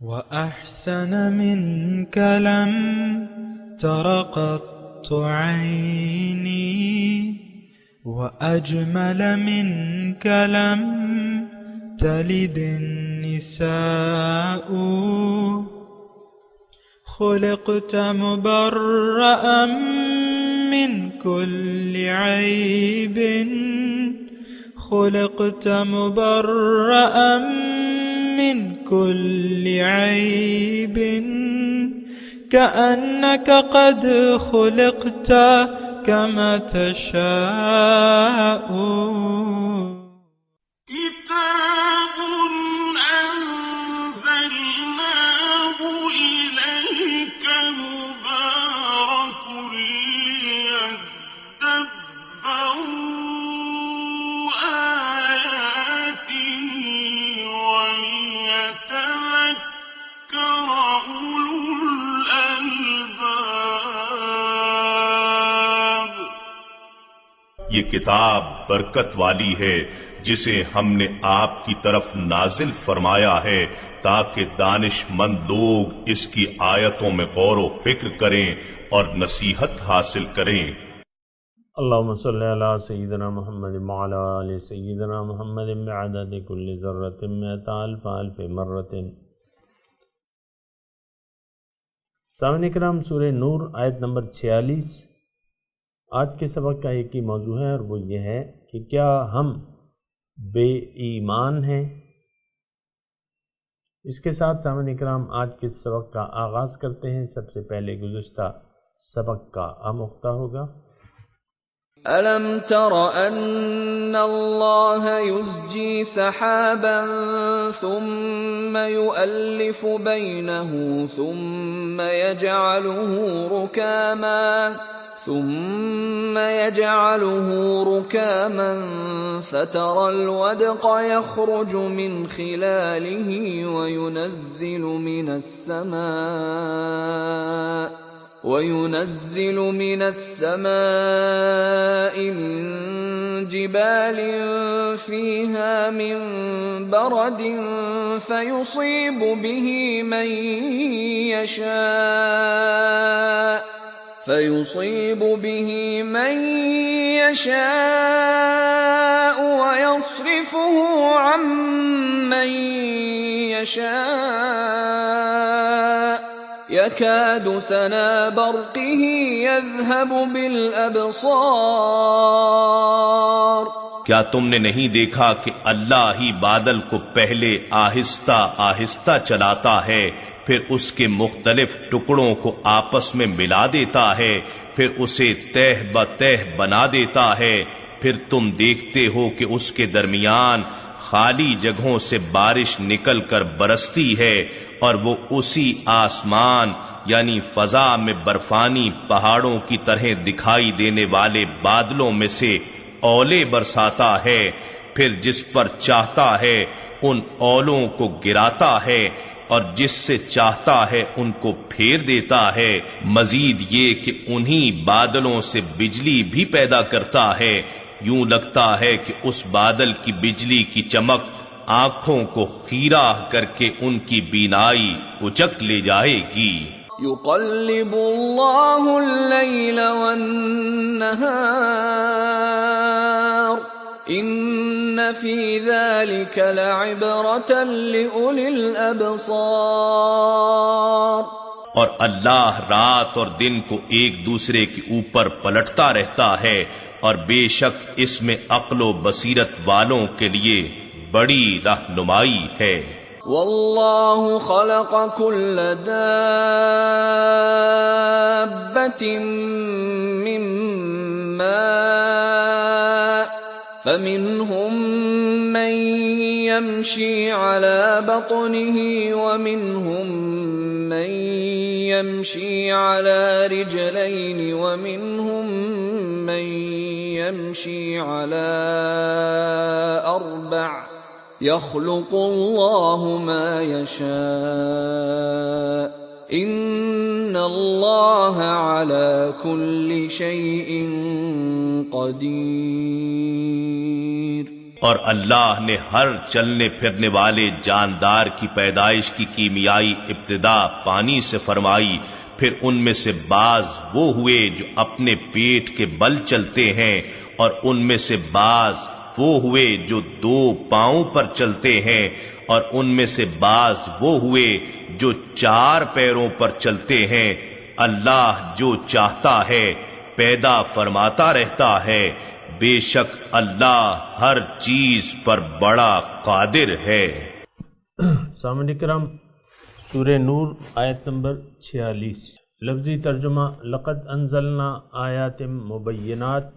وأحسن منك لم تر قط عيني وأجمل منك لم تلد النساء خلقت مبرأ من كل عيب خلقت مبرأ من كل عيب كأنك قد خلقت كما تشاء كتاب أنزلناه إليك مبارك ليدبروا آياته وليتذكر أولو الألباب. یہ کتاب برکت والی ہے جسے ہم نے آپ کی طرف نازل فرمایا ہے تاکہ دانش مند لوگ اس کی آیتوں میں غور و فکر کریں اور نصیحت حاصل کریں. اللہم صلی علی سیدنا محمد وعلی آل سیدنا محمد بعدد کل ذرۃ مئۃ الف الف مرۃ. سامعین اکرام، سورہ نور آیت نمبر 46 آج کے سبق کا ایک ہی موضوع ہے، اور وہ یہ ہے کہ کیا ہم بے ایمان ہیں؟ اس کے ساتھ سامعین اکرام آج کے سبق کا آغاز کرتے ہیں. سب سے پہلے گزشتہ سبق کا آموختہ ہوگا. أَلَمْ تَرَ أَنَّ اللَّهَ يُزْجِي سَحَابًا ثُمَّ يُؤَلِّفُ بَيْنَهُ ثُمَّ يَجْعَلُهُ رُكَامًا فَتَرَى الْوَدْقَ يَخْرُجُ مِنْ خِلَالِهِ وَيُنَزِّلُ مِنَ السَّمَاءِ مِنْ جِبَالٍ فِيهَا مِنْ بَرَدٍ فَيُصِيبُ بِهِ مَنْ يَشَاءُ وَيَصْرِفُهُ عَنْ مَنْ يَشَاءُ يَكَادُ سَنَا بَرْقِهِ يَذْهَبُ بِالْأَبْصَارِ. کیا تم نے نہیں دیکھا کہ اللہ ہی بادل کو پہلے آہستہ آہستہ چلاتا ہے، پھر اس کے مختلف ٹکڑوں کو آپس میں ملا دیتا ہے، پھر اسے تہ بتہ بنا دیتا ہے، پھر تم دیکھتے ہو کہ اس کے درمیان خالی جگہوں سے بارش نکل کر برستی ہے، اور وہ اسی آسمان یعنی فضا میں برفانی پہاڑوں کی طرح دکھائی دینے والے بادلوں میں سے اولے برساتا ہے، پھر جس پر چاہتا ہے ان اولوں کو گراتا ہے اور جس سے چاہتا ہے ان کو پھیر دیتا ہے. مزید یہ کہ انہی بادلوں سے بجلی بھی پیدا کرتا ہے. یوں لگتا ہے کہ اس بادل کی بجلی کی چمک آنکھوں کو خیرہ کر کے ان کی بینائی اچک لے جائے گی. يُقَلِّبُ اللَّهُ اللَّيْلَ وَالنَّهَارَ إِنَّ فِي ذَلِكَ لَعِبْرَةً لِأُولِي الْأَبْصَارِ. اور اللہ رات اور دن کو ایک دوسرے کے اوپر پلٹتا رہتا ہے، اور بے شک اس میں عقل و بصیرت والوں کے لیے بڑی رہنمائی ہے. واللہ خلق كل دابة من ماء فمنهم من يمشي على بطنه ومنهم من يمشي على رجلين ومنهم من يمشي على أربع يخلق الله ما يشاء إن الله على كل شيء قدير. اور اللہ نے ہر چلنے پھرنے والے جاندار کی پیدائش کی کیمیائی ابتدا پانی سے فرمائی، پھر ان میں سے بعض وہ ہوئے جو اپنے پیٹ کے بل چلتے ہیں، اور ان میں سے بعض وہ ہوئے جو 2 پاؤں پر چلتے ہیں، اور ان میں سے بعض وہ ہوئے جو 4 پیروں پر چلتے ہیں۔ اللہ جو چاہتا ہے پیدا فرماتا رہتا ہے، بے شک اللہ ہر چیز پر بڑا قادر ہے۔ سامعین کرام، سورہ نور آیت نمبر 46، لفظی ترجمہ: لقد انزلنا آیات مبینات،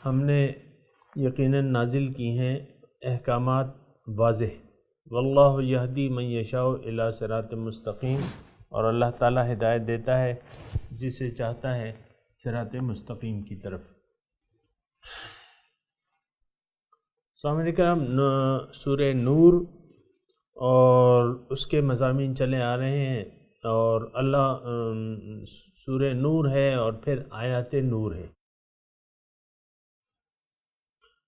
ہم نے یقیناً نازل کی ہیں احکامات واضح۔ واللہ یہدی من یشاء الی صراط مستقیم، اور اللہ تعالی ہدایت دیتا ہے جسے چاہتا ہے صراط مستقیم کی طرف۔ سامعین کرام، سورہ نور اور اس کے مضامین چلے آ رہے ہیں، اور اللہ سورہ نور ہے اور پھر آیات نور ہے،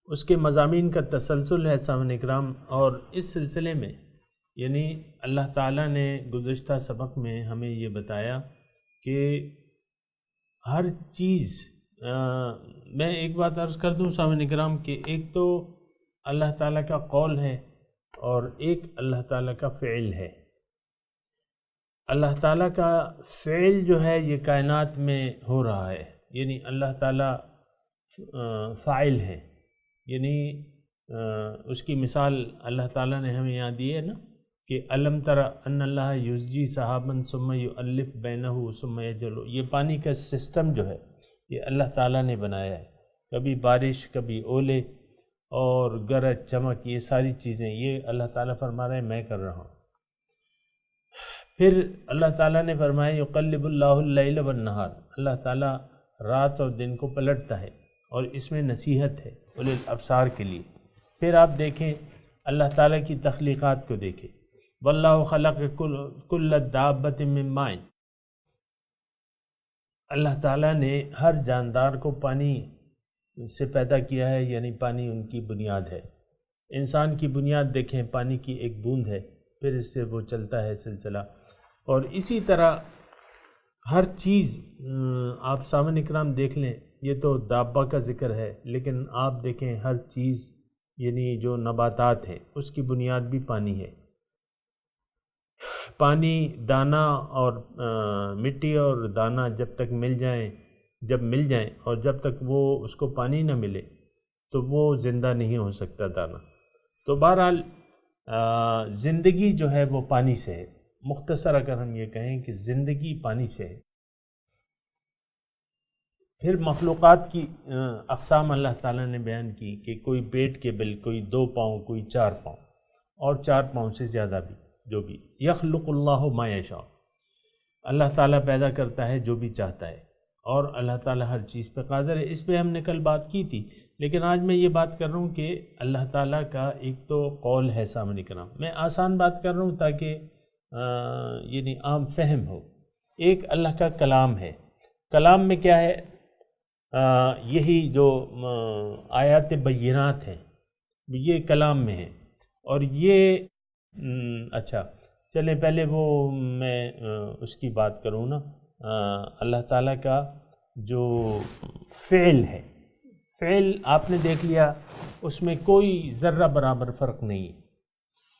اس کے مضامین کا تسلسل ہے سامعین اکرام۔ اور اس سلسلے میں یعنی اللہ تعالیٰ نے گزشتہ سبق میں ہمیں یہ بتایا کہ ہر چیز، میں ایک بات عرض کر دوں سامعین اکرام کہ ایک تو اللہ تعالیٰ کا قول ہے اور ایک اللہ تعالیٰ کا فعل ہے۔ اللہ تعالیٰ کا فعل جو ہے یہ کائنات میں ہو رہا ہے، یعنی اللہ تعالیٰ فاعل ہے، یعنی اس کی مثال اللہ تعالیٰ نے ہمیں یہاں دی ہے نا کہ علم تر ان اللہ یزجی صحابا ثم یؤلف بینہ ثم یجعل، یہ پانی کا سسٹم جو ہے یہ اللہ تعالیٰ نے بنایا ہے، کبھی بارش کبھی اولے اور گرج چمک، یہ ساری چیزیں یہ اللہ تعالیٰ فرما رہے ہیں میں کر رہا ہوں۔ پھر اللہ تعالیٰ نے فرمایا یقلب اللہ اللیل والنہار، اللہ تعالیٰ رات اور دن کو پلٹتا ہے، اور اس میں نصیحت ہے اولی الابصار کے لیے۔ پھر آپ دیکھیں اللہ تعالیٰ کی تخلیقات کو دیکھیں، واللہ خلق کل دابۃ من ماء، اللہ تعالیٰ نے ہر جاندار کو پانی سے پیدا کیا ہے، یعنی پانی ان کی بنیاد ہے۔ انسان کی بنیاد دیکھیں، پانی کی ایک بوند ہے، پھر اس سے وہ چلتا ہے سلسلہ، اور اسی طرح ہر چیز آپ سامعین اکرام دیکھ لیں، یہ تو دابہ کا ذکر ہے، لیکن آپ دیکھیں ہر چیز یعنی جو نباتات ہیں اس کی بنیاد بھی پانی ہے۔ پانی، دانہ اور مٹی اور دانہ جب تک مل جائیں اور جب تک وہ اس کو پانی نہ ملے تو وہ زندہ نہیں ہو سکتا دانہ۔ تو بہرحال زندگی جو ہے وہ پانی سے ہے، مختصر اگر ہم یہ کہیں کہ زندگی پانی سے ہے۔ پھر مخلوقات کی اقسام اللہ تعالیٰ نے بیان کی کہ کوئی پیٹ کے بل، کوئی 2 پاؤں، کوئی 4 پاؤں، اور 4 پاؤں سے زیادہ بھی، جو بھی یخلق اللہ ما یشاء، اللہ تعالیٰ پیدا کرتا ہے جو بھی چاہتا ہے، اور اللہ تعالیٰ ہر چیز پہ قادر ہے۔ اس پہ ہم نے کل بات کی تھی، لیکن آج میں یہ بات کر رہا ہوں کہ اللہ تعالیٰ کا ایک تو قول ہے سامعین کرام، میں آسان بات کر رہا ہوں تاکہ یعنی عام فہم ہو۔ ایک اللہ کا کلام ہے، کلام میں کیا ہے؟ یہی جو آیات بینات ہیں یہ کلام میں ہیں، اور یہ اچھا چلیں پہلے وہ میں اس کی بات کروں نا، اللہ تعالیٰ کا جو فعل ہے، فعل آپ نے دیکھ لیا، اس میں کوئی ذرہ برابر فرق نہیں ہے،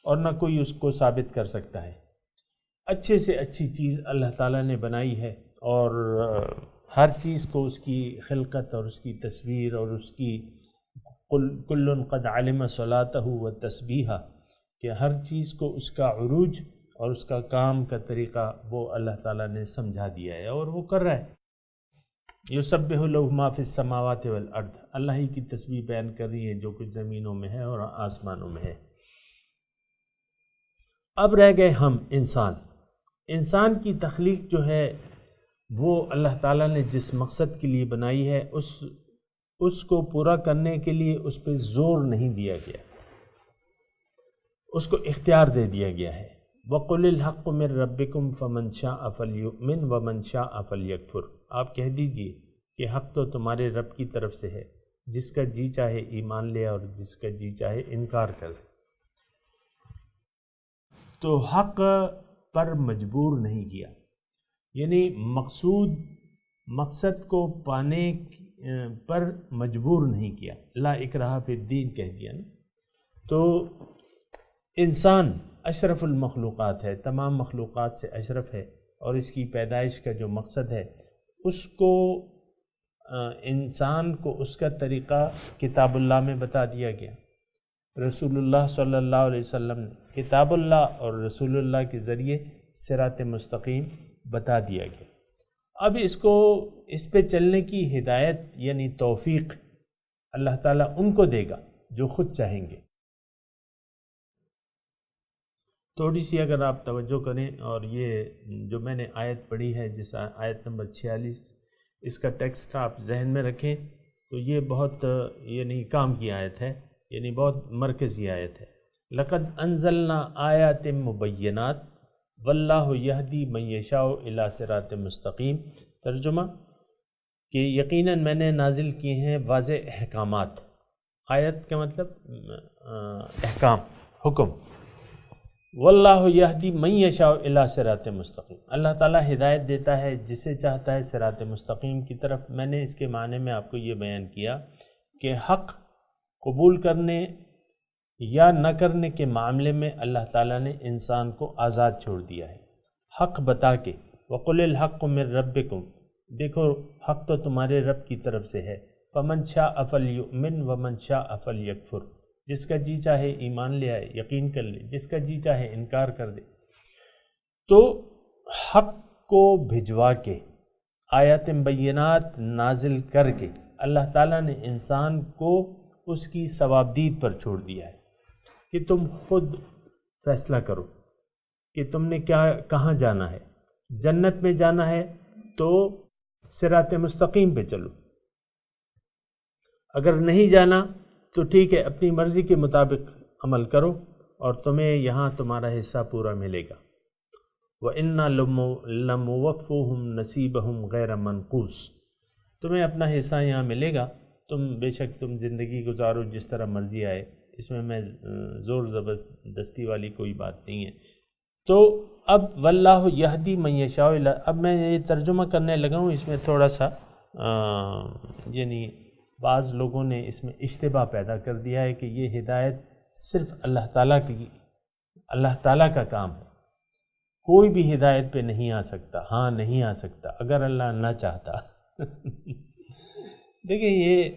اور نہ کوئی اس کو ثابت کر سکتا ہے۔ اچھے سے اچھی چیز اللہ تعالیٰ نے بنائی ہے، اور ہر چیز کو اس کی خلقت اور اس کی تصویر اور اس کی کل قد علم صلاتہ و تسبیحہ، کہ ہر چیز کو اس کا عروج اور اس کا کام کا طریقہ وہ اللہ تعالیٰ نے سمجھا دیا ہے، اور وہ کر رہا ہے۔ یسبح لہ ما فی السماوات والارض، اللہ ہی کی تسبیح بیان کر رہی ہے جو کچھ زمینوں میں ہے اور آسمانوں میں ہے۔ اب رہ گئے ہم انسان کی تخلیق جو ہے وہ اللہ تعالیٰ نے جس مقصد کے لیے بنائی ہے اس کو پورا کرنے کے لیے اس پہ زور نہیں دیا گیا، اس کو اختیار دے دیا گیا ہے۔ وَقُلِ الْحَقُّ مِن رَبِّكُمْ فَمَنْ شَاءَ فَلْيُؤْمِنْ وَمَنْ شَاءَ فَلْيَكْفُرْ، آپ کہہ دیجئے کہ حق تو تمہارے رب کی طرف سے ہے، جس کا جی چاہے ایمان لے اور جس کا جی چاہے انکار کر دے۔ تو حق پر مجبور نہیں کیا، یعنی مقصد کو پانے پر مجبور نہیں کیا، لا اکراہ فی الدین کہہ دیا نا۔ تو انسان اشرف المخلوقات ہے، تمام مخلوقات سے اشرف ہے، اور اس کی پیدائش کا جو مقصد ہے اس کو انسان کو اس کا طریقہ کتاب اللہ میں بتا دیا گیا۔ رسول اللہ صلی اللہ علیہ وسلم نے کتاب اللہ اور رسول اللہ کے ذریعے صراط مستقیم بتا دیا گیا۔ اب اس پہ چلنے کی ہدایت یعنی توفیق اللہ تعالیٰ ان کو دے گا جو خود چاہیں گے۔ تھوڑی سی اگر آپ توجہ کریں، اور یہ جو میں نے آیت پڑھی ہے جس آیت نمبر 46، اس کا ٹیکسٹ آپ ذہن میں رکھیں تو یہ بہت یعنی کام کی آیت ہے، یعنی بہت مرکزی آیت ہے۔ لقد انزلنا آیات مبینات واللہ یہدی من یشاء الی صراط مستقیم۔ ترجمہ کہ یقیناً میں نے نازل کیے ہیں واضح احکامات۔ آیت کا مطلب احکام، حکم۔ واللہ یہدی من یشاء الی صراط مستقیم، اللہ تعالیٰ ہدایت دیتا ہے جسے چاہتا ہے صراط مستقیم کی طرف۔ میں نے اس کے معنی میں آپ کو یہ بیان کیا کہ حق قبول کرنے یا نہ کرنے کے معاملے میں اللہ تعالیٰ نے انسان کو آزاد چھوڑ دیا ہے، حق بتا کے۔ وَقُلِ الْحَقُّ مِن رَبِّكُمْ، دیکھو حق تو تمہارے رب کی طرف سے ہے۔ فَمَنْ شَاءَ فَلْيُؤْمِنْ وَمَنْ شَاءَ فَلْيَكْفُرْ، جس کا جی چاہے ایمان لے آئے، یقین کر لے، جس کا جی چاہے انکار کر دے۔ تو حق کو بھجوا کے، آیات بینات نازل کر کے اللہ تعالیٰ نے انسان کو اس کی ثوابدید پر چھوڑ دیا ہے کہ تم خود فیصلہ کرو کہ تم نے کہاں جانا ہے۔ جنت میں جانا ہے تو صراط مستقیم پہ چلو، اگر نہیں جانا تو ٹھیک ہے، اپنی مرضی کے مطابق عمل کرو اور تمہیں یہاں تمہارا حصہ پورا ملے گا۔ وَإِنَّا لَمُوَفُّوهُمْ نَصِيبَهُمْ غَيْرَ مَنْقُوصٍ، تمہیں اپنا حصہ یہاں ملے گا، تم بے شک تم زندگی گزارو جس طرح مرضی آئے، اس میں زور زبردستی والی کوئی بات نہیں ہے۔ تو اب واللہ یہدی من یشاء، اب میں یہ ترجمہ کرنے لگا ہوں، اس میں تھوڑا سا یعنی بعض لوگوں نے اس میں اشتباہ پیدا کر دیا ہے کہ یہ ہدایت صرف اللہ تعالیٰ کا کام ہے، کوئی بھی ہدایت پہ نہیں آ سکتا۔ ہاں نہیں آ سکتا اگر اللہ نہ چاہتا۔ دیکھیں یہ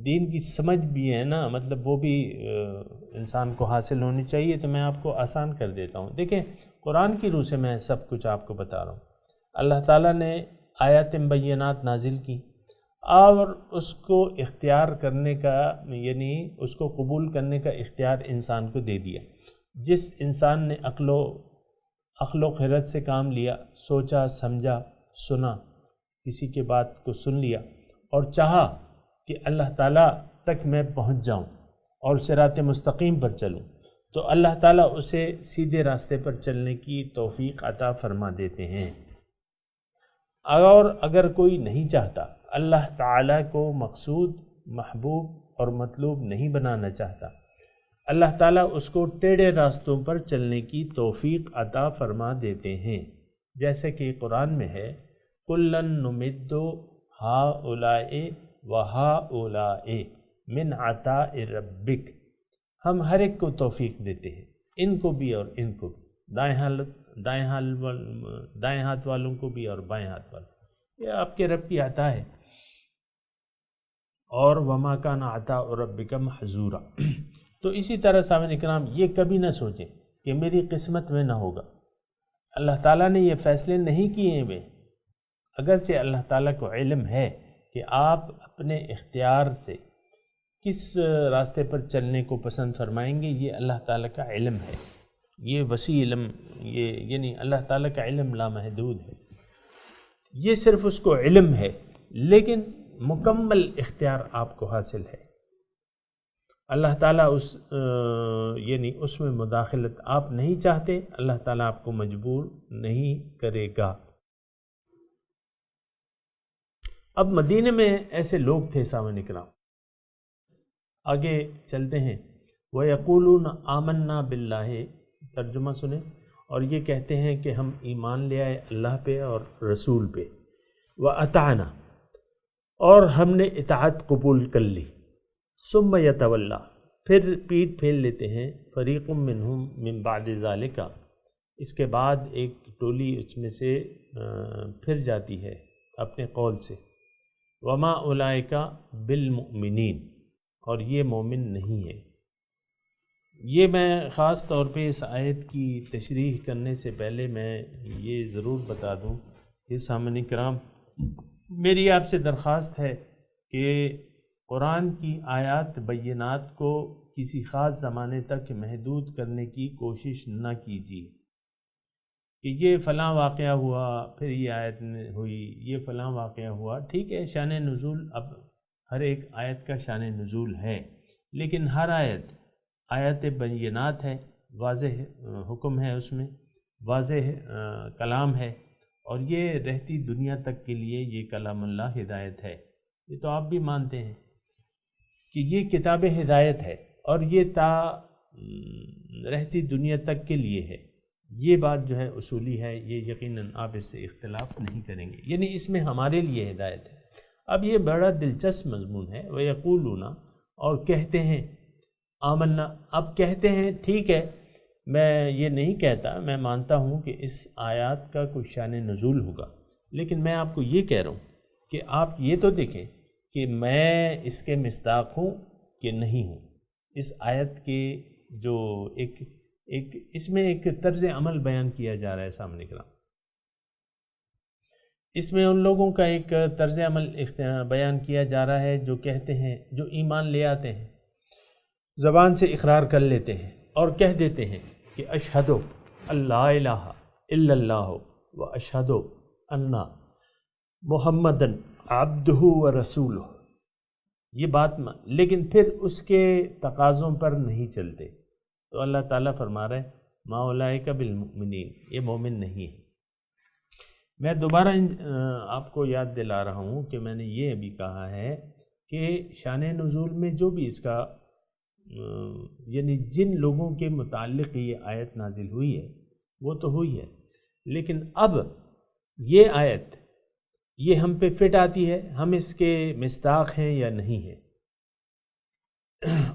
دین کی سمجھ بھی ہے نا، مطلب وہ بھی انسان کو حاصل ہونی چاہیے۔ تو میں آپ کو آسان کر دیتا ہوں۔ دیکھیں قرآن کی روح سے میں سب کچھ آپ کو بتا رہا ہوں۔ اللہ تعالیٰ نے آیات بینات نازل کی اور اس کو اختیار کرنے کا یعنی اس کو قبول کرنے کا اختیار انسان کو دے دیا۔ جس انسان نے عقل و خرد سے کام لیا، سوچا سمجھا سنا، کسی کے بات کو سن لیا اور چاہا کہ اللہ تعالیٰ تک میں پہنچ جاؤں اور صراط مستقیم پر چلوں، تو اللہ تعالیٰ اسے سیدھے راستے پر چلنے کی توفیق عطا فرما دیتے ہیں۔ اور اگر کوئی نہیں چاہتا، اللہ تعالیٰ کو مقصود، محبوب اور مطلوب نہیں بنانا چاہتا، اللہ تعالیٰ اس کو ٹیڑھے راستوں پر چلنے کی توفیق عطا فرما دیتے ہیں، جیسے کہ قرآن میں ہے کُلًّا نُمِدُّ ہَؤُلَاءِ وَہَؤُلَاءِ مِنْ عَطَاءِ رَبِّكَ، ہم ہر ایک کو توفیق دیتے ہیں، ان کو بھی اور ان کو بھی، دائیں ہاتھ والوں کو بھی اور بائیں ہاتھ والوں، یہ آپ کے رب کی عطا ہے۔ اور وَمَا كَانَ عَطَاءُ رَبِّكَ مَحْظُورًا۔ تو اسی طرح سامعین کرام یہ کبھی نہ سوچیں کہ میری قسمت میں نہ ہوگا، اللہ تعالیٰ نے یہ فیصلے نہیں کیے ہیں۔ اگرچہ اللہ تعالیٰ کو علم ہے کہ آپ اپنے اختیار سے کس راستے پر چلنے کو پسند فرمائیں گے، یہ اللہ تعالیٰ کا علم ہے، یہ وسیع علم، یہ یعنی اللہ تعالیٰ کا علم لامحدود ہے، یہ صرف اس کو علم ہے، لیکن مکمل اختیار آپ کو حاصل ہے۔ اللہ تعالیٰ یعنی اس میں مداخلت آپ نہیں چاہتے، اللہ تعالیٰ آپ کو مجبور نہیں کرے گا۔ اب مدینے میں ایسے لوگ تھے سامعین کرام آگے چلتے ہیں، وَيَقُولُونَ آمَنَّا بِاللَّهِ، ترجمہ سنیں، اور یہ کہتے ہیں کہ ہم ایمان لے آئے اللہ پہ اور رسول پہ، وَأَطَعْنَا، اور ہم نے اطاعت قبول کر لی، ثُمَّ يَتَوَلَّى، پھر پیٹ پھیر لیتے ہیں، فَرِيقٌ مِّنْهُمْ مِّن بَعْدِ ذَلِكَ، اس کے بعد ایک ٹولی اس میں سے پھر جاتی ہے اپنے قول سے، وَمَا أُولَئِكَ بِالْمُؤْمِنِينَ، اور یہ مومن نہیں ہے۔ یہ میں خاص طور پہ اس آیت کی تشریح کرنے سے پہلے میں یہ ضرور بتا دوں کہ سامعین کرام، میری آپ سے درخواست ہے کہ قرآن کی آیات بینات کو کسی خاص زمانے تک محدود کرنے کی کوشش نہ کیجیے کہ یہ فلاں واقعہ ہوا پھر یہ آیت ہوئی، یہ فلاں واقعہ ہوا۔ ٹھیک ہے، شان نزول اب ہر ایک آیت کا شان نزول ہے، لیکن ہر آیت بینات ہے، واضح حکم ہے، اس میں واضح کلام ہے، اور یہ رہتی دنیا تک کے لیے یہ کلام اللہ ہدایت ہے۔ یہ تو آپ بھی مانتے ہیں کہ یہ کتاب ہدایت ہے اور یہ تا رہتی دنیا تک کے لیے ہے۔ یہ بات جو ہے اصولی ہے، یہ یقیناً آپ اس سے اختلاف نہیں کریں گے، یعنی اس میں ہمارے لیے ہدایت ہے۔ اب یہ بڑا دلچسپ مضمون ہے، وَيَقُولُونَ، اور کہتے ہیں، آمنا، اب کہتے ہیں، ٹھیک ہے، میں یہ نہیں کہتا، میں مانتا ہوں کہ اس آیات کا کوئی شان نزول ہوگا، لیکن میں آپ کو یہ کہہ رہا ہوں کہ آپ یہ تو دیکھیں کہ میں اس کے مصداق ہوں کہ نہیں ہوں۔ اس آیت کے جو ایک اس میں ایک طرز عمل بیان کیا جا رہا ہے سامنے کرام، اس میں ان لوگوں کا ایک طرز عمل بیان کیا جا رہا ہے جو کہتے ہیں، جو ایمان لے آتے ہیں، زبان سے اقرار کر لیتے ہیں اور کہہ دیتے ہیں کہ اشہدو اللہ الہ الا اللہ و اشہدو انہ محمدن عبدہ و رسولہ، یہ بات لیکن پھر اس کے تقاضوں پر نہیں چلتے، تو اللہ تعالیٰ فرما رہے ما اولئک بالمؤمنین، یہ مومن نہیں ہے۔ میں دوبارہ آپ کو یاد دلا رہا ہوں کہ میں نے یہ ابھی کہا ہے کہ شان نزول میں جو بھی اس کا یعنی جن لوگوں کے متعلق یہ آیت نازل ہوئی ہے وہ تو ہوئی ہے، لیکن اب یہ آیت یہ ہم پہ فٹ آتی ہے، ہم اس کے مصداق ہیں یا نہیں ہیں۔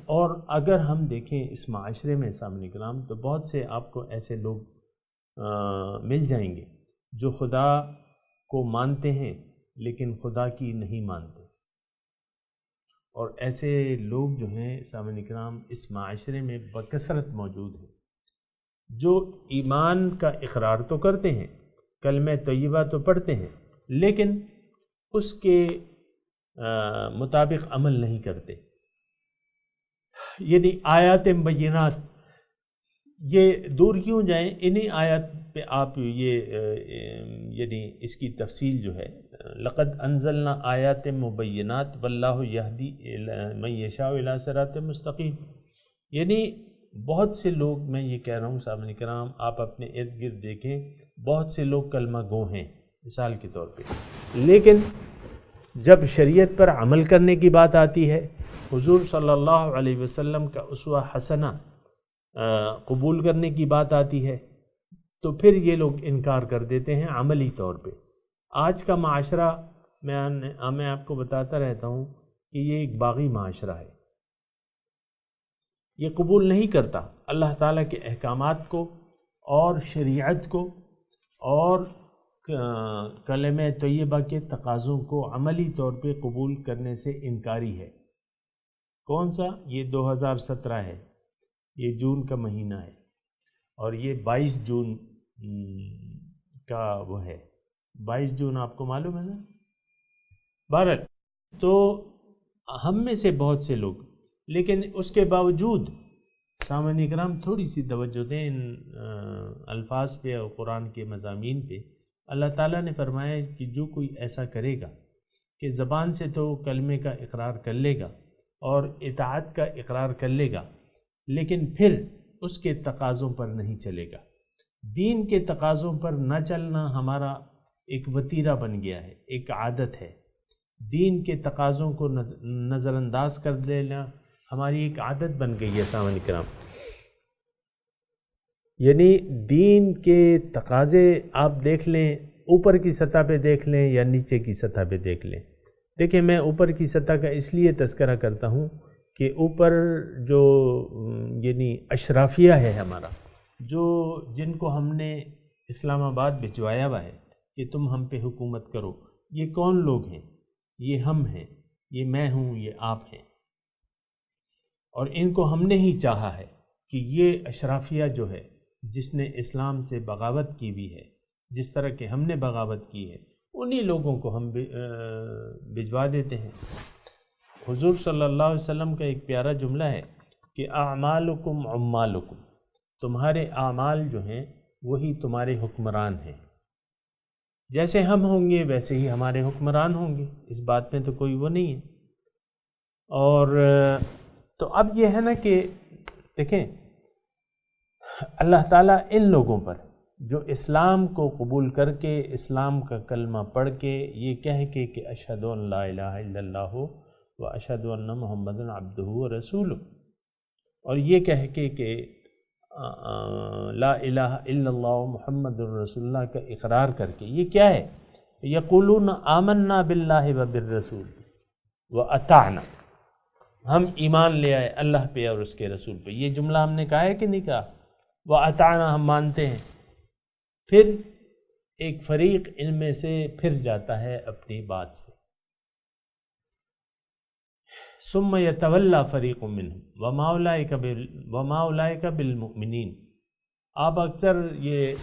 اور اگر ہم دیکھیں اس معاشرے میں سامنے کرام، تو بہت سے آپ کو ایسے لوگ مل جائیں گے جو خدا کو مانتے ہیں لیکن خدا کی نہیں مانتے، اور ایسے لوگ جو ہیں سامعین کرام اس معاشرے میں بکثرت موجود ہیں، جو ایمان کا اقرار تو کرتے ہیں، کلمہ طیبہ تو پڑھتے ہیں، لیکن اس کے مطابق عمل نہیں کرتے۔ یعنی آیات بینات، یہ دور کیوں جائیں، انہی آیات پہ آپ یہ یعنی اس کی تفصیل جو ہے، لقد انزلنا آیات مبینات واللہ یہدی من یشاء الی صراط مستقیم، یعنی بہت سے لوگ، میں یہ کہہ رہا ہوں سامعین کرام، آپ اپنے ارد گرد دیکھیں، بہت سے لوگ کلمہ گو ہیں مثال کے طور پہ، لیکن جب شریعت پر عمل کرنے کی بات آتی ہے، حضور صلی اللہ علیہ وسلم کا اسوہ حسنہ قبول کرنے کی بات آتی ہے، تو پھر یہ لوگ انکار کر دیتے ہیں عملی طور پہ۔ آج کا معاشرہ میں آپ کو بتاتا رہتا ہوں کہ یہ ایک باغی معاشرہ ہے، یہ قبول نہیں کرتا اللہ تعالیٰ کے احکامات کو اور شریعت کو اور کلمہ طیبہ کے تقاضوں کو عملی طور پہ قبول کرنے سے انکاری ہے۔ کون سا؟ یہ 2017 ہے، یہ جون کا مہینہ ہے، اور یہ 22 جون کا وہ ہے، 22 جون آپ کو معلوم ہے نا؟ بہرحال تو ہم میں سے بہت سے لوگ، لیکن اس کے باوجود سامعین اکرام تھوڑی سی توجہ دیں ان الفاظ پہ اور قرآن کے مضامین پہ۔ اللہ تعالیٰ نے فرمایا کہ جو کوئی ایسا کرے گا کہ زبان سے تو کلمے کا اقرار کر لے گا اور اطاعت کا اقرار کر لے گا، لیکن پھر اس کے تقاضوں پر نہیں چلے گا، دین کے تقاضوں پر نہ چلنا ہمارا ایک وتیرہ بن گیا ہے، ایک عادت ہے، دین کے تقاضوں کو نظر انداز کر دینا، ہماری ایک عادت بن گئی ہے سامعین کرام، یعنی دین کے تقاضے آپ دیکھ لیں، اوپر کی سطح پہ دیکھ لیں یا نیچے کی سطح پہ دیکھ لیں۔ دیکھیں میں اوپر کی سطح کا اس لیے تذکرہ کرتا ہوں کہ اوپر جو یعنی اشرافیہ ہے ہمارا، جو جن کو ہم نے اسلام آباد بھجوایا ہوا ہے کہ تم ہم پہ حکومت کرو، یہ کون لوگ ہیں؟ یہ ہم ہیں، یہ میں ہوں، یہ آپ ہیں، اور ان کو ہم نے ہی چاہا ہے کہ یہ اشرافیہ جو ہے جس نے اسلام سے بغاوت کی بھی ہے، جس طرح کہ ہم نے بغاوت کی ہے، انہی لوگوں کو ہم بھجوا دیتے ہیں۔ حضور صلی اللہ علیہ وسلم کا ایک پیارا جملہ ہے کہ اعمالکم عمالکم، تمہارے اعمال جو ہیں وہی تمہارے حکمران ہیں، جیسے ہم ہوں گے ویسے ہی ہمارے حکمران ہوں گے، اس بات میں تو کوئی وہ نہیں ہے۔ اور تو اب یہ ہے نا کہ دیکھیں اللہ تعالیٰ ان لوگوں پر جو اسلام کو قبول کر کے، اسلام کا کلمہ پڑھ کے، یہ کہہ کے کہ اشہد ان لا الہ الا اللہ و اشہد ان محمد عبدہ و رسولہ، اور یہ کہہ کے کہ لا الہ الا اللہ محمد رسول اللہ کا اقرار کر کے، یہ کیا ہے؟ یقولون آمنا باللہ و بالرسول و اطعنا، ہم ایمان لے آئے اللہ پہ اور اس کے رسول پہ، یہ جملہ ہم نے کہا ہے کہ نہیں کہا؟ و اطعنا، ہم مانتے ہیں۔ پھر ایک فریق ان میں سے پھر جاتا ہے اپنی بات سے، ثم یتولی فریق منہم وما اولئک بالمؤمنین۔ آپ اکثر یہ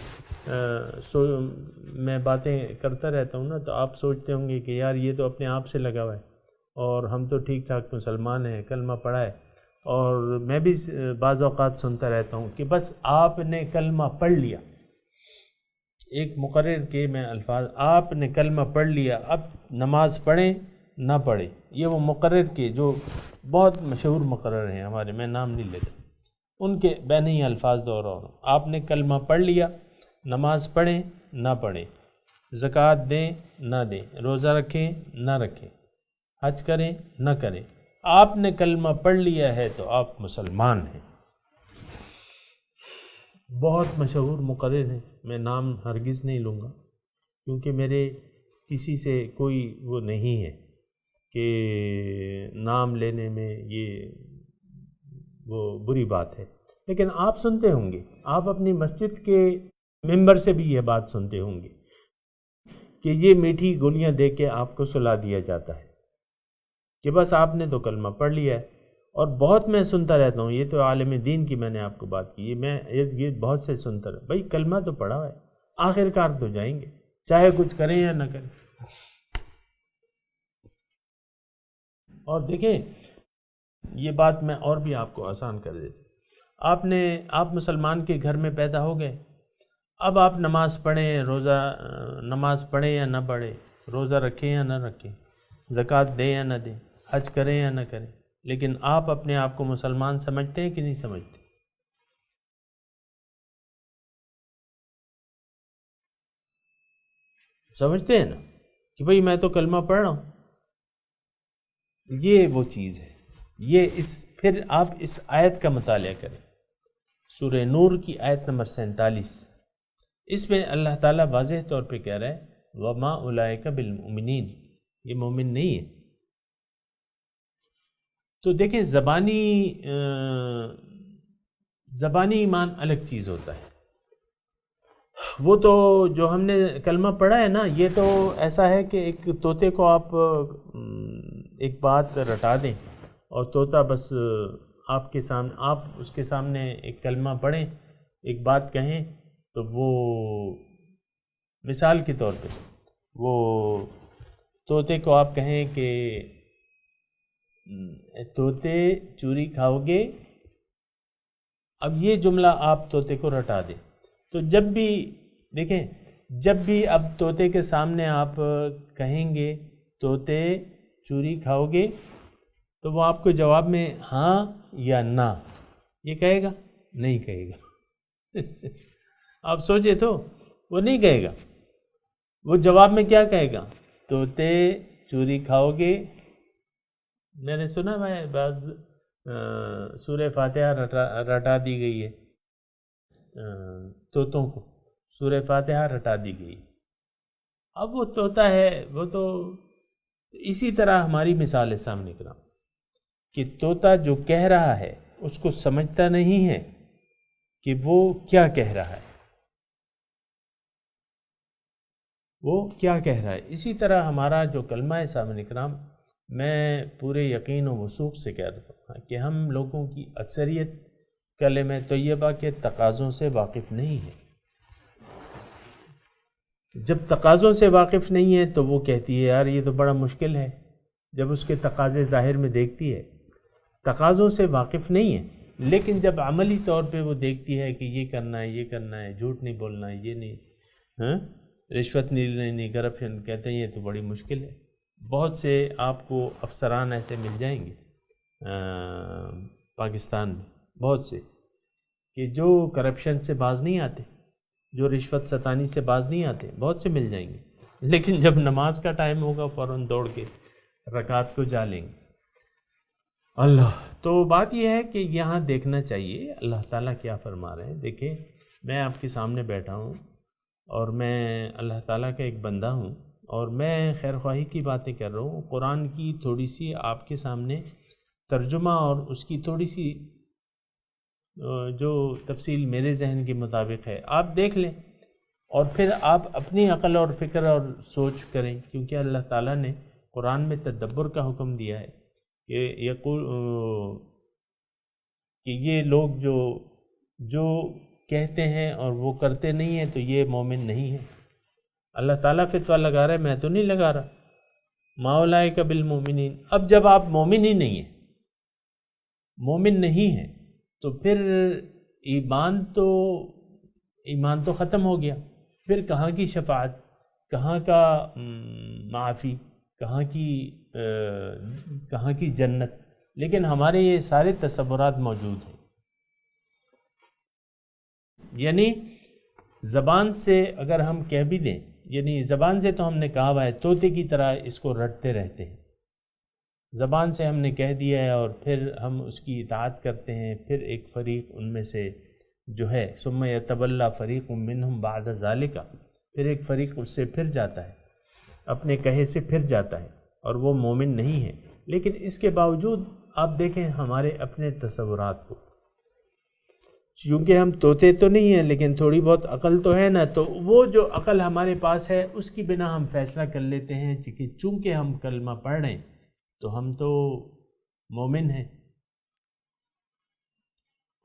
میں باتیں کرتا رہتا ہوں نا، تو آپ سوچتے ہوں گے کہ یار یہ تو اپنے آپ سے لگا ہوا ہے اور ہم تو ٹھیک ٹھاک مسلمان ہیں، کلمہ پڑھا ہے، اور میں بھی بعض اوقات سنتا رہتا ہوں کہ بس آپ نے کلمہ پڑھ لیا، ایک مقرر کے میں الفاظ، آپ نے کلمہ پڑھ لیا، اب نماز پڑھیں نہ پڑھیں، یہ وہ مقرر کے جو بہت مشہور مقرر ہیں ہمارے، میں نام نہیں لیتا، ان کے بین ہی الفاظ دوہرا رہا ہوں، آپ نے کلمہ پڑھ لیا، نماز پڑھیں نہ پڑھیں، زکوٰۃ دیں نہ دیں، روزہ رکھیں نہ رکھیں، حج کریں نہ کریں، آپ نے کلمہ پڑھ لیا ہے تو آپ مسلمان ہیں۔ بہت مشہور مقرر ہیں، میں نام ہرگز نہیں لوں گا کیونکہ میرے کسی سے کوئی وہ نہیں ہے کہ نام لینے میں یہ وہ بری بات ہے، لیکن آپ سنتے ہوں گے، آپ اپنی مسجد کے ممبر سے بھی یہ بات سنتے ہوں گے کہ یہ میٹھی گولیاں دے کے آپ کو سلا دیا جاتا ہے کہ بس آپ نے تو کلمہ پڑھ لیا ہے۔ اور بہت میں سنتا رہتا ہوں، یہ تو عالم دین کی میں نے آپ کو بات کی، یہ بہت سے سنتا رہتا، بھائی کلمہ تو پڑھا ہوا ہے، آخر کار تو جائیں گے، چاہے کچھ کریں یا نہ کریں۔ اور دیکھیں یہ بات میں اور بھی آپ کو آسان کر دیتی، آپ مسلمان کے گھر میں پیدا ہو گئے، اب آپ نماز پڑھیں، نماز پڑھیں یا نہ پڑھیں، روزہ رکھیں یا نہ رکھیں، زکوٰۃ دیں یا نہ دیں، حج کریں یا نہ کریں، لیکن آپ اپنے آپ کو مسلمان سمجھتے ہیں کہ نہیں سمجھتے؟ سمجھتے ہیں نا کہ بھئی میں تو کلمہ پڑھ رہا ہوں۔ یہ وہ چیز ہے، پھر آپ اس آیت کا مطالعہ کریں، سورہ نور کی آیت نمبر 47، اس میں اللہ تعالیٰ واضح طور پہ کہہ رہا ہے وَمَا أُولَئِكَ بِالْمُؤْمِنِينَ، یہ مومن نہیں ہے۔ تو دیکھیں زبانی ایمان الگ چیز ہوتا ہے، وہ تو جو ہم نے کلمہ پڑھا ہے نا، یہ تو ایسا ہے کہ ایک طوطے کو آپ ایک بات رٹا دیں اور طوطا بس آپ کے سامنے، آپ اس کے سامنے ایک کلمہ پڑھیں، ایک بات کہیں، تو وہ مثال کے طور پہ وہ طوطے کو آپ کہیں کہ طوطے چوری کھاؤ گے، اب یہ جملہ آپ طوطے کو رٹا دیں، تو جب بھی دیکھیں، جب بھی اب طوطے کے سامنے آپ کہیں گے طوطے چوری کھاؤ گے، تو وہ آپ کو جواب میں ہاں یا نہ یہ کہے گا؟ نہیں کہے گا۔ آپ سوچے تو وہ نہیں کہے گا، وہ جواب میں کیا کہے گا؟ طوطے چوری کھاؤ گے۔ میں نے سنا ہے بعض سورہ فاتحہ رٹا دی گئی ہے، طوطوں کو سورہ فاتحہ رٹا دی گئی۔ اب وہ طوطا ہے، وہ تو اسی طرح ہماری مثال ہے سامنے کرام کہ طوطا جو کہہ رہا ہے اس کو سمجھتا نہیں ہے کہ وہ کیا کہہ رہا ہے، وہ کیا کہہ رہا ہے۔ اسی طرح ہمارا جو کلمہ ہے سامنے کرام، میں پورے یقین و وثوق سے کہہ رہا ہوں کہ ہم لوگوں کی اکثریت کلمہ طیبہ کے تقاضوں سے واقف نہیں ہے۔ جب تقاضوں سے واقف نہیں ہے تو وہ کہتی ہے یار یہ تو بڑا مشکل ہے، جب اس کے تقاضے ظاہر میں دیکھتی ہے، تقاضوں سے واقف نہیں ہے، لیکن جب عملی طور پہ وہ دیکھتی ہے کہ یہ کرنا ہے، یہ کرنا ہے، جھوٹ نہیں بولنا ہے، یہ نہیں، رشوت نہیں لینی، کرپشن، کہتے ہیں یہ تو بڑی مشکل ہے۔ بہت سے آپ کو افسران ایسے مل جائیں گے پاکستان میں، بہت سے کہ جو کرپشن سے باز نہیں آتے، جو رشوت ستانی سے باز نہیں آتے، بہت سے مل جائیں گے، لیکن جب نماز کا ٹائم ہوگا فوراً دوڑ کے رکعت کو جا لیں گے۔ اللہ، تو بات یہ ہے کہ یہاں دیکھنا چاہیے اللہ تعالیٰ کیا فرما رہے ہیں۔ دیکھیں، میں آپ کے سامنے بیٹھا ہوں اور میں اللہ تعالیٰ کا ایک بندہ ہوں، اور میں خیر خواہی کی باتیں کر رہا ہوں، قرآن کی تھوڑی سی آپ کے سامنے ترجمہ اور اس کی تھوڑی سی جو تفصیل میرے ذہن کے مطابق ہے آپ دیکھ لیں، اور پھر آپ اپنی عقل اور فکر اور سوچ کریں، کیونکہ اللہ تعالیٰ نے قرآن میں تدبر کا حکم دیا ہے کہ یہ لوگ جو کہتے ہیں اور وہ کرتے نہیں ہیں تو یہ مومن نہیں ہے۔ اللہ تعالیٰ فتویٰ لگا رہا ہے، میں تو نہیں لگا رہا، ما اولئک بالمؤمنین۔ اب جب آپ مومن ہی نہیں ہیں، مومن نہیں ہیں، تو پھر ایمان تو ختم ہو گیا، پھر کہاں کی شفاعت، کہاں کا معافی، کہاں کی جنت۔ لیکن ہمارے یہ سارے تصورات موجود ہیں، یعنی زبان سے اگر ہم کہہ بھی دیں، یعنی زبان سے تو ہم نے کہا ہوا ہے، طوطے کی طرح اس کو رٹتے رہتے ہیں، زبان سے ہم نے کہہ دیا ہے اور پھر ہم اس کی اطاعت کرتے ہیں، پھر ایک فریق ان میں سے جو ہے ثم یتولی فریق منہم بعد ذالک، پھر ایک فریق اس سے پھر جاتا ہے، اپنے کہے سے پھر جاتا ہے، اور وہ مومن نہیں ہے۔ لیکن اس کے باوجود آپ دیکھیں ہمارے اپنے تصورات کو، چونکہ ہم طوطے تو نہیں ہیں لیکن تھوڑی بہت عقل تو ہے نا، تو وہ جو عقل ہمارے پاس ہے اس کی بنا ہم فیصلہ کر لیتے ہیں کہ چونکہ ہم کلمہ پڑھ رہے ہیں تو ہم تو مومن ہیں،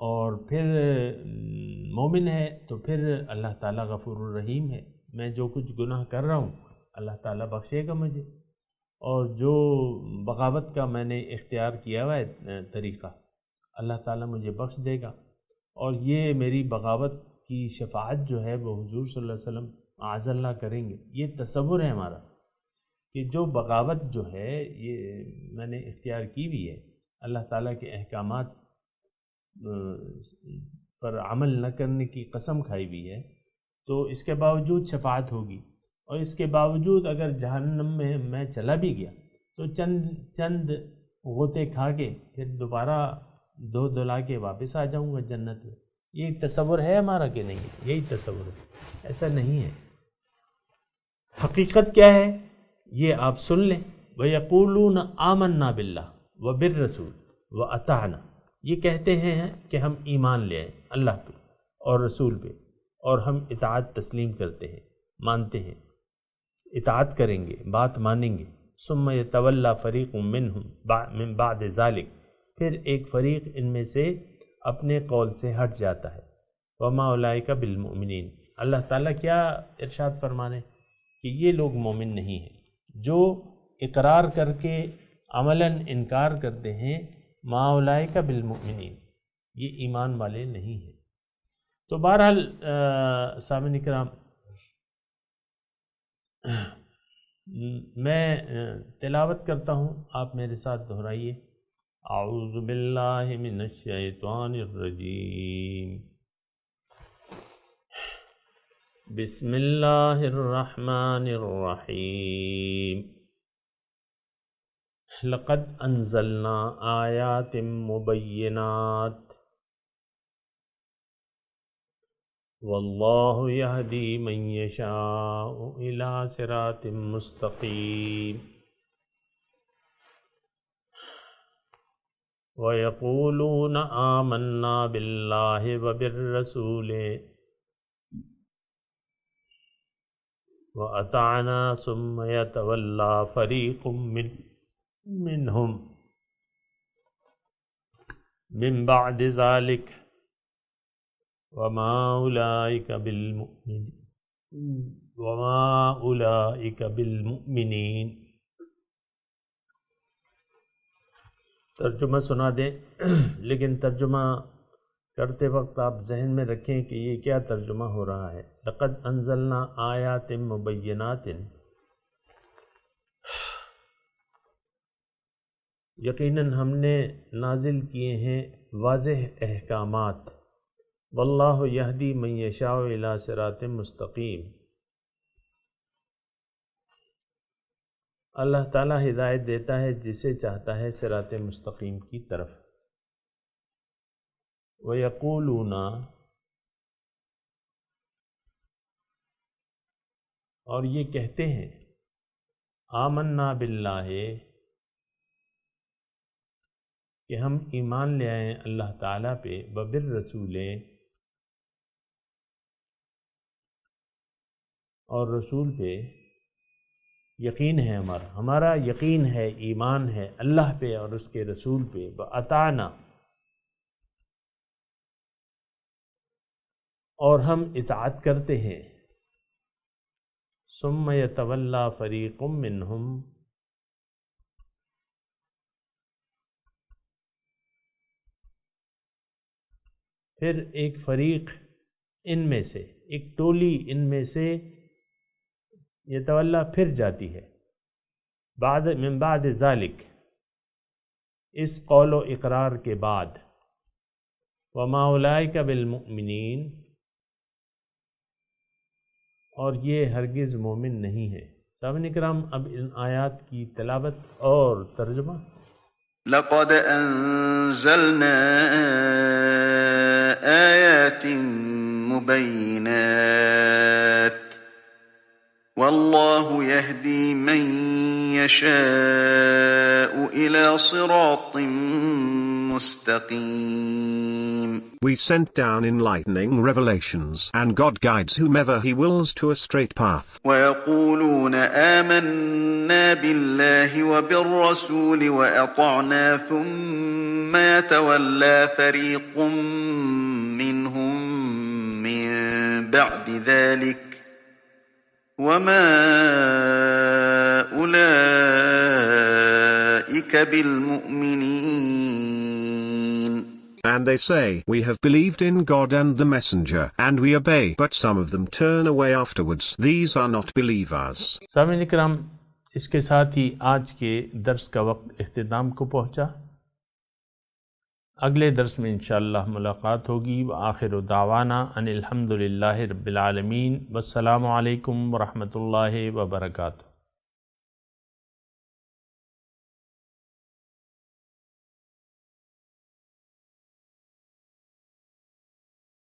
اور پھر مومن ہے تو پھر اللہ تعالیٰ غفور الرحیم ہے، میں جو کچھ گناہ کر رہا ہوں اللہ تعالیٰ بخشے گا مجھے، اور جو بغاوت کا میں نے اختیار کیا ہوا ہے طریقہ اللہ تعالیٰ مجھے بخش دے گا، اور یہ میری بغاوت کی شفاعت جو ہے وہ حضور صلی اللہ علیہ وسلم معاذ اللہ کریں گے۔ یہ تصور ہے ہمارا کہ جو بغاوت جو ہے یہ میں نے اختیار کی بھی ہے، اللہ تعالیٰ کے احکامات پر عمل نہ کرنے کی قسم کھائی بھی ہے، تو اس کے باوجود شفاعت ہوگی، اور اس کے باوجود اگر جہنم میں چلا بھی گیا تو چند غوطے کھا کے پھر دوبارہ دلا کے واپس آ جاؤں گا جنت میں۔ یہ تصور ہے ہمارا کہ نہیں؟ یہی تصور ہے، ایسا نہیں ہے۔ حقیقت کیا ہے یہ آپ سن لیں، وَيَقُولُونَ آمَنَّا بِاللَّهِ وَبِالرَّسُولِ وَأَطَعْنَا، یہ کہتے ہیں کہ ہم ایمان لے آئیں اللہ پہ اور رسول پہ، اور ہم اطاعت تسلیم کرتے ہیں، مانتے ہیں، اطاعت کریں گے، بات مانیں گے۔ ثُمَّ يَتَوَلَّى فَرِيقٌ مِّنْهُمْ مِّن بَعْدِ ذَلِكَ، پھر ایک فریق ان میں سے اپنے قول سے ہٹ جاتا ہے۔ وَمَا أُولَئِكَ بِالْمُؤْمِنِينَ، اللہ تعالیٰ کیا ارشاد فرمانے کہ یہ لوگ مومن نہیں ہیں، جو اقرار کر کے عملاً انکار کرتے ہیں، ما اولئک بالمؤمنین، یہ ایمان والے نہیں ہیں۔ تو بہرحال سامعین کرام، میں تلاوت کرتا ہوں، آپ میرے ساتھ دہرائیے۔ اعوذ باللہ من الشیطان الرجیم، بسم اللہ الرحمن الرحیم، لقد انزلنا آیات مبینات واللہ یہدی من یشاء الی صراط مستقیم وَيَقُولُونَ آمَنَّا بِاللَّهِ وَبِالرَّسُولِ وَأَطَعْنَا ثُمَّ يَتَوَلَّى فَرِيقٌ مِّنْهُمْ مِنْ بَعْدِ ذَلِكَ وَمَا أُولَئِكَ بِالْمُؤْمِنِينَ۔ ترجمہ سنا دیں، لیکن ترجمہ کرتے وقت آپ ذہن میں رکھیں کہ یہ کیا ترجمہ ہو رہا ہے۔ لقد انزلنا آیات مبینات، یقیناً ہم نے نازل کیے ہیں واضح احکامات، واللہ یہدی من یشاء الی صراط مستقیم، اللہ تعالیٰ ہدایت دیتا ہے جسے چاہتا ہے صراط مستقیم کی طرف۔ وَيَقُولُونَ، اور یہ کہتے ہیں، آمنا باللہ، کہ ہم ایمان لے آئیں اللہ تعالیٰ پہ، وبالرسول، اور رسول پہ یقین ہے ہمارا یقین ہے، ایمان ہے اللہ پہ اور اس کے رسول پہ، وَأَطَعْنَا، اور ہم اطاعت کرتے ہیں، ثُمَّ يَتَوَلَّى فَرِيقٌ مِّنْهُمْ، پھر ایک فریق ان میں سے، ایک ٹولی ان میں سے یتولا پھر جاتی ہے، من بعد ذالک، اس قول و اقرار کے بعد، وما اولئک بالمؤمنین، اور یہ ہرگز مومن نہیں ہے۔ سامعین کرام، اب ان آیات کی تلاوت اور ترجمہ۔ لقد انزلنا آیات مبینات واللہ یہدی من یشاء الی صراط مستقیم۔ We sent down enlightening revelations, and God guides whomever He wills to a straight path. وَيَقُولُونَ آمَنَّا بِاللَّهِ وَبِالرَّسُولِ وَأَطَعْنَا ثُمَّ يَتَوَلَّى فَرِيقٌ مِّنْهُمْ مِّن بَعْدِ ذَلِكَ وَمَا أُولَئِكَ بِالْمُؤْمِنِينَ۔ And they say, we have believed in God and the Messenger, and we obey, but some of them turn away afterwards. These are not believers. سامعین کرام، اس کے ساتھ ہی آج کے درس کا وقت اختتام کو پہنچا۔ اگلے درس میں انشاءاللہ ملاقات ہوگی۔ وآخر دعوانا ان الحمدللہ رب العالمین، والسلام علیکم ورحمۃ اللہ وبرکاتہ۔